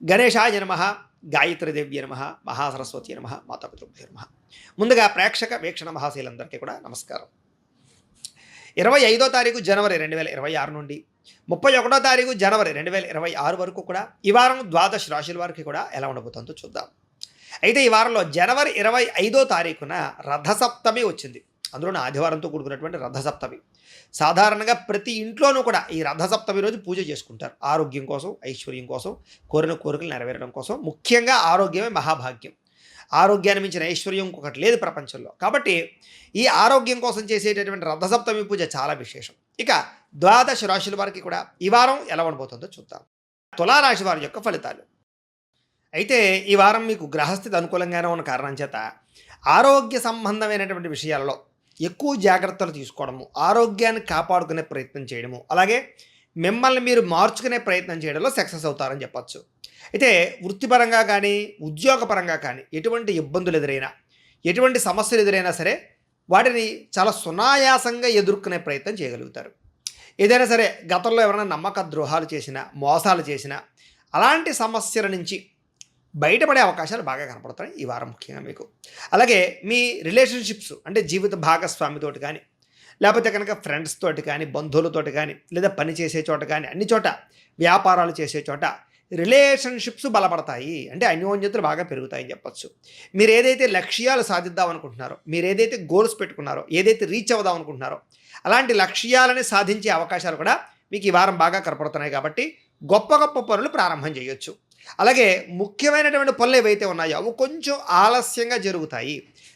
గణేశాయ నమః, గాయత్రీదేవ్య నమః, మహాసరస్వతి నమః, మాతాపితృభ్యో నమః. ముందుగా ప్రేక్షక వీక్షణ మహాశీలందరికీ కూడా నమస్కారం. 25వ తారీఖు జనవరి 2026 నుండి 31వ తారీఖు జనవరి 2026 వరకు కూడా ఈ వారం ద్వాదశ రాశుల వారికి కూడా ఎలా ఉండబోతుందో చూద్దాం. అయితే ఈ వారంలో జనవరి 25వ తారీఖున రథసప్తమి వచ్చింది. అందులోనే ఆదివారంతో కూడుకున్నటువంటి రథసప్తమి. సాధారణంగా ప్రతి ఇంట్లోనూ కూడా ఈ రథసప్తమి రోజు పూజ చేసుకుంటారు. ఆరోగ్యం కోసం, ఐశ్వర్యం కోసం, కోరిన కోరికలు నెరవేరడం కోసం. ముఖ్యంగా ఆరోగ్యమే మహాభాగ్యం. ఆరోగ్యాన్ని మించిన ఐశ్వర్యం ఇంకొకటి లేదు ప్రపంచంలో. కాబట్టి ఈ ఆరోగ్యం కోసం చేసేటటువంటి రథసప్తమి పూజ చాలా విశేషం. ఇక ద్వాదశ రాశుల వారికి కూడా ఈ వారం ఎలా ఉండబోతుందో చూద్దాం. తులారాశి వారి యొక్క ఫలితాలు. అయితే ఈ వారం మీకు గ్రహస్థితి అనుకూలంగానే ఉన్న కారణం చేత ఆరోగ్య సంబంధమైనటువంటి విషయాలలో ఎక్కువ జాగ్రత్తలు తీసుకోవడము, ఆరోగ్యాన్ని కాపాడుకునే ప్రయత్నం చేయడము, అలాగే మిమ్మల్ని మీరు మార్చుకునే ప్రయత్నం చేయడంలో సక్సెస్ అవుతారని చెప్పచ్చు. అయితే వృత్తిపరంగా కానీ ఉద్యోగపరంగా కానీ ఎటువంటి ఇబ్బందులు ఎదురైనా, ఎటువంటి సమస్యలు ఎదురైనా సరే వాటిని చాలా సునాయాసంగా ఎదుర్కొనే ప్రయత్నం చేయగలుగుతారు. ఏదైనా సరే గతంలో ఎవరైనా నమ్మక ద్రోహాలు చేసినా, మోసాలు చేసినా అలాంటి సమస్యల నుంచి బయటపడే అవకాశాలు బాగా కనపడతాయి ఈ వారం ముఖ్యంగా మీకు. అలాగే మీ రిలేషన్షిప్స్ అంటే జీవిత భాగస్వామితోటి కానీ, లేకపోతే కనుక ఫ్రెండ్స్ తోటి కానీ, బంధువులతోటి కానీ, లేదా పని చేసే చోట కానీ, అన్ని చోట వ్యాపారాలు చేసే చోట రిలేషన్షిప్స్ బలపడతాయి. అంటే అన్యోన్యతలు బాగా పెరుగుతాయని చెప్పచ్చు. మీరు ఏదైతే లక్ష్యాలు సాధిద్దాం అనుకుంటున్నారో, మీరు ఏదైతే గోల్స్ పెట్టుకున్నారో, ఏదైతే రీచ్ అవుదాం అనుకుంటున్నారో అలాంటి లక్ష్యాలని సాధించే అవకాశాలు కూడా మీకు ఈ వారం బాగా కనపడుతున్నాయి. కాబట్టి గొప్ప గొప్ప పనులు ప్రారంభం చేయొచ్చు. అలాగే ముఖ్యమైనటువంటి పనులు ఏవైతే ఉన్నాయో అవి కొంచెం ఆలస్యంగా జరుగుతాయి.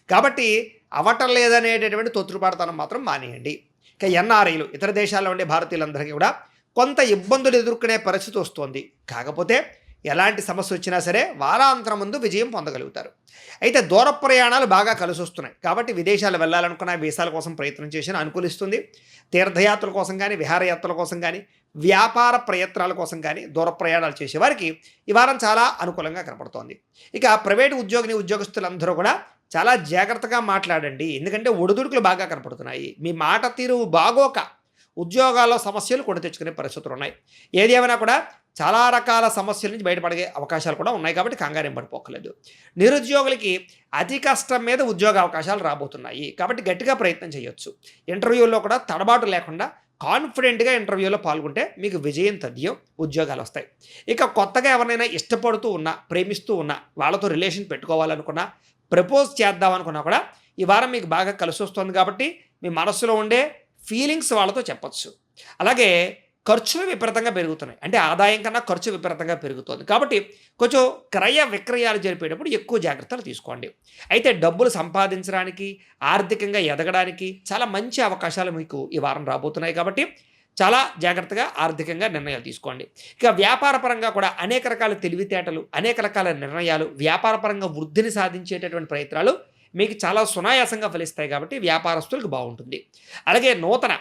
కాబట్టి అవటం లేదనేటటువంటి తొత్తుపాటుతనం మాత్రం మానేయండి. ఇక ఎన్ఆర్ఐలు, ఇతర దేశాల్లో ఉండే భారతీయులందరికీ కూడా కొంత ఇబ్బందులు ఎదుర్కొనే పరిస్థితి వస్తుంది. కాకపోతే ఎలాంటి సమస్య వచ్చినా సరే వారాంతరం ముందు విజయం పొందగలుగుతారు. అయితే దూర ప్రయాణాలు బాగా కలిసి వస్తున్నాయి. కాబట్టి విదేశాలు వెళ్ళాలనుకున్న వీసాల కోసం ప్రయత్నం చేసినా అనుకూలిస్తుంది. తీర్థయాత్రల కోసం కానీ, విహారయాత్రల కోసం కానీ, వ్యాపార ప్రయత్నాల కోసం కానీ దూర ప్రయాణాలు చేసేవారికి ఈ వారం చాలా అనుకూలంగా కనపడుతోంది. ఇక ప్రైవేటు ఉద్యోగస్తులందరూ కూడా చాలా జాగ్రత్తగా మాట్లాడండి. ఎందుకంటే ఒడిదుడుకులు బాగా కనపడుతున్నాయి. మీ మాట తీరు బాగోక ఉద్యోగాల్లో సమస్యలు కొని తెచ్చుకునే పరిస్థితులు ఉన్నాయి. ఏది ఏమైనా కూడా చాలా రకాల సమస్యల నుంచి బయటపడే అవకాశాలు కూడా ఉన్నాయి. కాబట్టి కంగారేం పడిపోకలేదు. నిరుద్యోగులకి అతి కష్టం మీద ఉద్యోగ అవకాశాలు రాబోతున్నాయి. కాబట్టి గట్టిగా ప్రయత్నం చేయొచ్చు. ఇంటర్వ్యూల్లో కూడా తడబాటు లేకుండా కాన్ఫిడెంట్గా ఇంటర్వ్యూలో పాల్గొంటే మీకు విజయం తథ్యం, ఉద్యోగాలు వస్తాయి. ఇక కొత్తగా ఎవరినైనా ఇష్టపడుతూ ఉన్నా, ప్రేమిస్తూ ఉన్నా, వాళ్ళతో రిలేషన్ పెట్టుకోవాలనుకున్నా, ప్రపోజ్ చేద్దామనుకున్నా కూడా ఈ వారం మీకు బాగా కలిసి వస్తుంది. కాబట్టి మీ మనసులో ఉండే ఫీలింగ్స్ వాళ్ళతో చెప్పచ్చు. అలాగే ఖర్చులు విపరీతంగా పెరుగుతున్నాయి. అంటే ఆదాయం కన్నా ఖర్చు విపరీతంగా పెరుగుతుంది. కాబట్టి కొంచెం క్రయ విక్రయాలు జరిపేటప్పుడు ఎక్కువ జాగ్రత్తలు తీసుకోండి. అయితే డబ్బులు సంపాదించడానికి, ఆర్థికంగా ఎదగడానికి చాలా మంచి అవకాశాలు మీకు ఈ వారం రాబోతున్నాయి. కాబట్టి చాలా జాగ్రత్తగా ఆర్థికంగా నిర్ణయాలు తీసుకోండి. ఇక వ్యాపార పరంగా కూడా అనేక రకాల తెలివితేటలు, అనేక రకాల నిర్ణయాలు, వ్యాపార పరంగా వృద్ధిని సాధించేటటువంటి ప్రయత్నాలు మీకు చాలా సునాయాసంగా ఫలిస్తాయి. కాబట్టి వ్యాపారస్తులకు బాగుంటుంది. అలాగే నూతన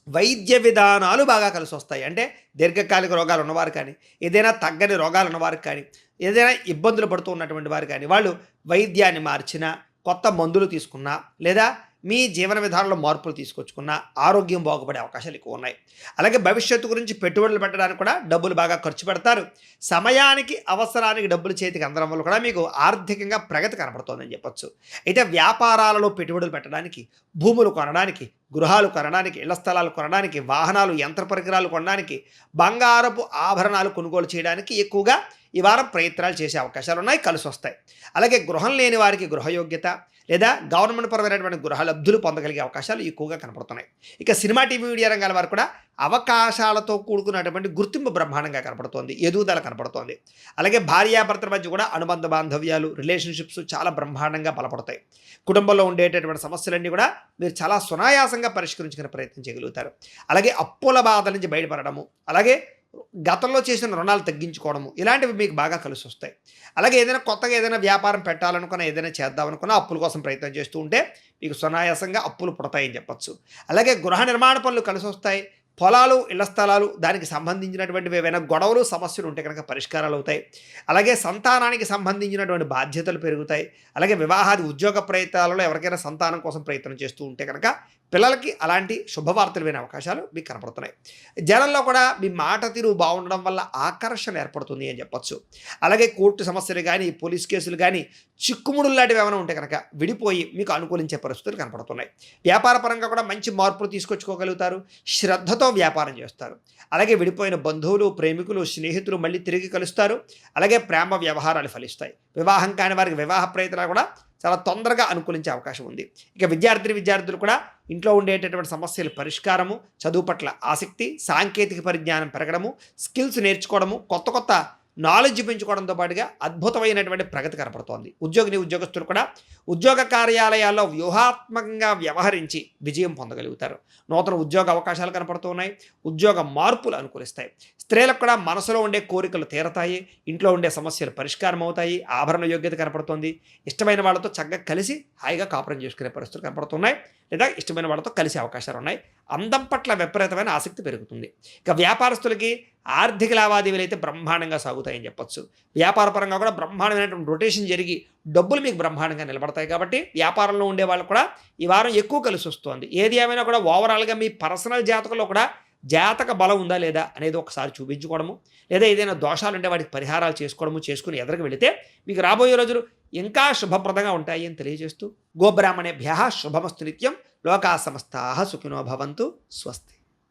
వైద్య విధానాలు బాగా కలిసి వస్తాయి. అంటే దీర్ఘకాలిక రోగాలు ఉన్నవారు కానీ, ఏదైనా తగ్గని రోగాలు ఉన్నవారికి కానీ, ఏదైనా ఇబ్బందులు పడుతూ ఉన్నటువంటి వారు కానీ, వాళ్ళు వైద్యాన్ని మార్చినా, కొత్త మందులు తీసుకున్నా, లేదా మీ జీవన విధానంలో మార్పులు తీసుకొచ్చుకున్న ఆరోగ్యం బాగుపడే అవకాశాలు ఎక్కువ ఉన్నాయి. అలాగే భవిష్యత్తు గురించి పెట్టుబడులు పెట్టడానికి కూడా డబ్బులు బాగా ఖర్చు పెడతారు. సమయానికి అవసరానికి డబ్బులు చేతికి అందడం వల్ల కూడా మీకు ఆర్థికంగా ప్రగతి కనపడుతోందని చెప్పొచ్చు. అయితే వ్యాపారాలలో పెట్టుబడులు పెట్టడానికి, భూములు కొనడానికి, గృహాలు కొనడానికి, ఇళ్ల స్థలాలు కొనడానికి, వాహనాలు, యంత్ర పరికరాలు కొనడానికి, బంగారపు ఆభరణాలు కొనుగోలు చేయడానికి ఎక్కువగా ఈ వారం ప్రయత్నాలు చేసే అవకాశాలు ఉన్నాయి, కలిసి వస్తాయి. అలాగే గృహం లేని వారికి గృహయోగ్యత లేదా గవర్నమెంట్ పరమైనటువంటి గృహ లబ్ధులు పొందగలిగే అవకాశాలు ఎక్కువగా కనపడుతున్నాయి. ఇక సినిమా, టీవీ, మీడియా రంగాల వారు కూడా అవకాశాలతో కూడుకున్నటువంటి గుర్తింపు బ్రహ్మాండంగా కనపడుతోంది, ఎదుగుదల కనపడుతోంది. అలాగే భార్యాభర్తల మధ్య కూడా అనుబంధ బాంధవ్యాలు, రిలేషన్షిప్స్ చాలా బ్రహ్మాండంగా బలపడతాయి. కుటుంబంలో ఉండేటటువంటి సమస్యలన్నీ కూడా మీరు చాలా సునాయాసంగా పరిష్కరించుకునే ప్రయత్నం చేయగలుగుతారు. అలాగే అప్పుల బాధ నుంచి బయటపడడము, అలాగే గతంలో చేసిన రుణాలు తగ్గించుకోవడము, ఇలాంటివి మీకు బాగా కలిసి వస్తాయి. అలాగే ఏదైనా కొత్తగా ఏదైనా వ్యాపారం పెట్టాలనుకున్నా, ఏదైనా చేద్దామనుకున్నా అప్పుల కోసం ప్రయత్నం చేస్తూ ఉంటే మీకు సునాయాసంగా అప్పులు పుడతాయని చెప్పచ్చు. అలాగే గృహ నిర్మాణ పనులు కలిసి వస్తాయి. పొలాలు, ఇళ్ల స్థలాలు, దానికి సంబంధించినటువంటివి ఏవైనా గొడవలు, సమస్యలు ఉంటే కనుక పరిష్కారాలు అవుతాయి. అలాగే సంతానానికి సంబంధించినటువంటి బాధ్యతలు పెరుగుతాయి. అలాగే వివాహాది ఉద్యోగ ప్రయత్నాలలో ఎవరికైనా సంతానం కోసం ప్రయత్నం చేస్తూ ఉంటే కనుక పిల్లలకి అలాంటి శుభవార్తలు వినే అవకాశాలు మీకు కనపడుతున్నాయి. జనంలో కూడా మీ మాట తీరు బాగుండడం వల్ల ఆకర్షణ ఏర్పడుతుంది అని చెప్పొచ్చు. అలాగే కోర్టు సమస్యలు కానీ, పోలీస్ కేసులు కానీ, చిక్కుముడులు లాంటివి ఏమైనా ఉంటే కనుక విడిపోయి మీకు అనుకూలించే పరిస్థితులు కనపడుతున్నాయి. వ్యాపార పరంగా కూడా మంచి మార్పులు తీసుకొచ్చుకోగలుగుతారు. శ్రద్ధతో వ్యాపారం చేస్తారు. అలాగే విడిపోయిన బంధువులు, ప్రేమికులు, స్నేహితులు మళ్ళీ తిరిగి కలుస్తారు. అలాగే ప్రేమ వ్యవహారాలు ఫలిస్తాయి. వివాహం కాని వారికి వివాహ ప్రయత్నాలు కూడా చాలా తొందరగా అనుకూలించే అవకాశం ఉంది. ఇక విద్యార్థులు కూడా ఇంట్లో ఉండేటటువంటి సమస్యల పరిష్కారము, చదువు పట్ల ఆసక్తి, సాంకేతిక పరిజ్ఞానం పెరగడము, స్కిల్స్ నేర్చుకోవడము, కొత్త నాలెడ్జ్ పెంచుకోవడంతో పాటుగా అద్భుతమైనటువంటి ప్రగతి కనపడుతోంది. ఉద్యోగస్తులు కూడా ఉద్యోగ కార్యాలయాల్లో వ్యూహాత్మకంగా వ్యవహరించి విజయం పొందగలుగుతారు. నూతన ఉద్యోగ అవకాశాలు కనపడుతున్నాయి. ఉద్యోగ మార్పులు అనుకూలిస్తాయి. స్త్రీలకు కూడా మనసులో ఉండే కోరికలు తీరతాయి. ఇంట్లో ఉండే సమస్యలు పరిష్కారం అవుతాయి. ఆభరణ యోగ్యత కనపడుతోంది. ఇష్టమైన వాళ్ళతో చక్కగా కలిసి హాయిగా కాపురం చేసుకునే పరిస్థితులు కనపడుతున్నాయి. లేదా ఇష్టమైన వాళ్ళతో కలిసే అవకాశాలు ఉన్నాయి. అందం పట్ల విపరీతమైన ఆసక్తి పెరుగుతుంది. ఇక వ్యాపారస్తులకి ఆర్థిక లావాదేవీలు అయితే బ్రహ్మాండంగా సాగుతాయని చెప్పొచ్చు. వ్యాపార పరంగా కూడా బ్రహ్మాండమైనటువంటి రొటేషన్ జరిగి డబ్బులు మీకు బ్రహ్మాండంగా నిలబడతాయి. కాబట్టి వ్యాపారంలో ఉండే వాళ్ళు కూడా ఈ వారం ఎక్కువ కలిసి వస్తుంది. ఏది ఏమైనా కూడా ఓవరాల్గా మీ పర్సనల్ జాతకంలో కూడా జాతక బలం ఉందా లేదా అనేది ఒకసారి చూపించుకోవడము, లేదా ఏదైనా దోషాలు ఉంటే వాటికి పరిహారాలు చేసుకుని ఎదురుకు వెళితే మీకు రాబోయే రోజులు ఇంకా శుభప్రదంగా ఉంటాయి అని తెలియజేస్తూ గోబ్రాహ్మణేభ్యః శుభమస్తు నిత్యం. లోకా సమస్తాః సుఖినో భవంతు. స్వస్తి.